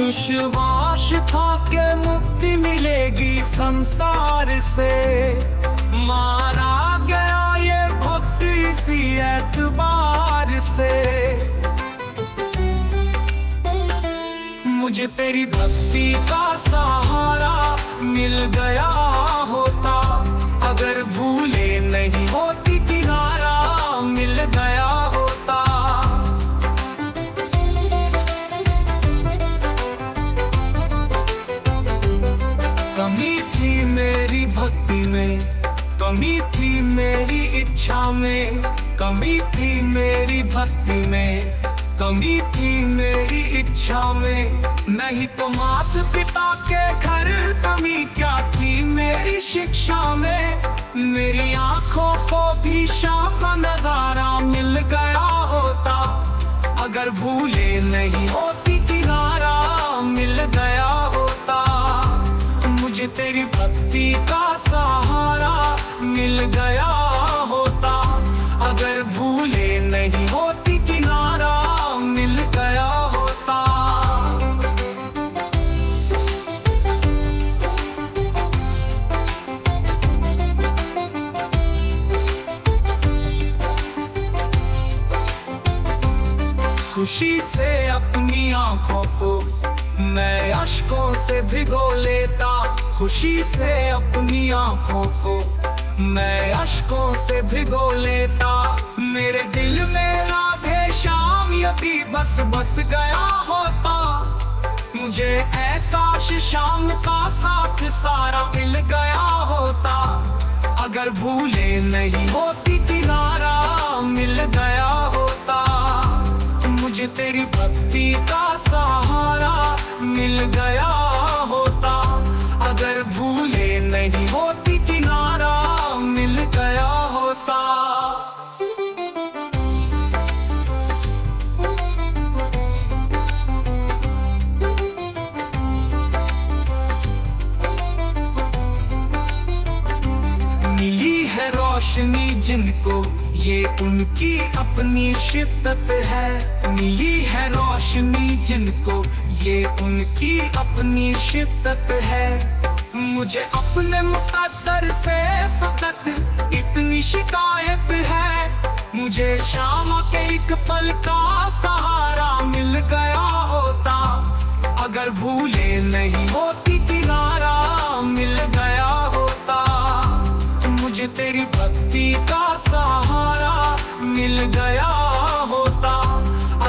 विश्वास था के मुक्ति मिलेगी संसार से, मारा गया ये भक्त इसी एतबार से। मुझे तेरी भक्ति का सहारा मिल गया होता, अगर भूले नहीं होती किनारा मिल गया होता। कमी थी मेरी भक्ति में, कमी थी मेरी इच्छा में, कमी थी मेरी भक्ति में, कमी थी मेरी इच्छा में। नहीं तो मात पिता के घर कमी क्या थी मेरी शिक्षा में। मेरी आंखों को भी शाम का नजारा मिल गया होता, अगर भूले नहीं होती किनारा मिल गया होता। मुझे तेरी भक्ति का सहारा मिल गया होता, अगर भूले नहीं होती किनारा मिल गया होता। खुशी से अपनी आंखों को मैं अश्कों से भिगो लेता, खुशी से अपनी आंखों को मैं अश्कों से भिगो लेता। मेरे दिल में राधे श्याम यदि बस बस गया होता, मुझे ऐ काश शाम का साथ सारा मिल गया होता, अगर भूले नहीं होती किनारा मिल गया होता। मुझे तेरी भक्ति का सहारा मिल गया होता, अगर भूले नहीं होती किनारा मिल गया होता। मिली है रोशनी जिनको ये उनकी अपनी शिद्दत है, मिली है रोशनी जिनको ये उनकी अपनी शिद्दत है। मुझे अपने मुकद्दर से फकत इतनी शिकायत है, मुझे शाम के एक पल का सहारा मिल गया होता, अगर भूले नहीं होती किनारा मिल गया होता। मुझे तेरी भक्ति का सहारा मिल गया होता,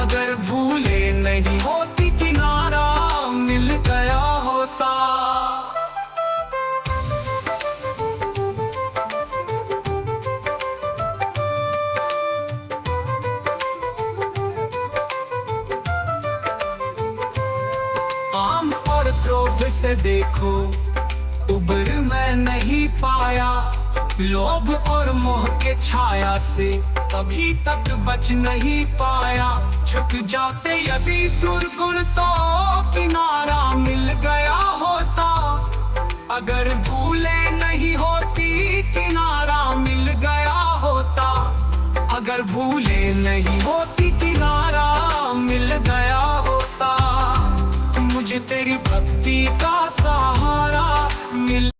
अगर भूले नहीं होती किनारा मिल गया होता। आम और क्रोध से देखो उबर मैं नहीं पाया, लोभ और मोह के छाया से अभी तक बच नहीं पाया। झुक जाते यदि दुर्गुण तो किनारा मिल गया होता, अगर भूले नहीं होती किनारा मिल गया होता, अगर भूले नहीं होती किनारा मिल गया होता। मुझे तेरी भक्ति का सहारा मिल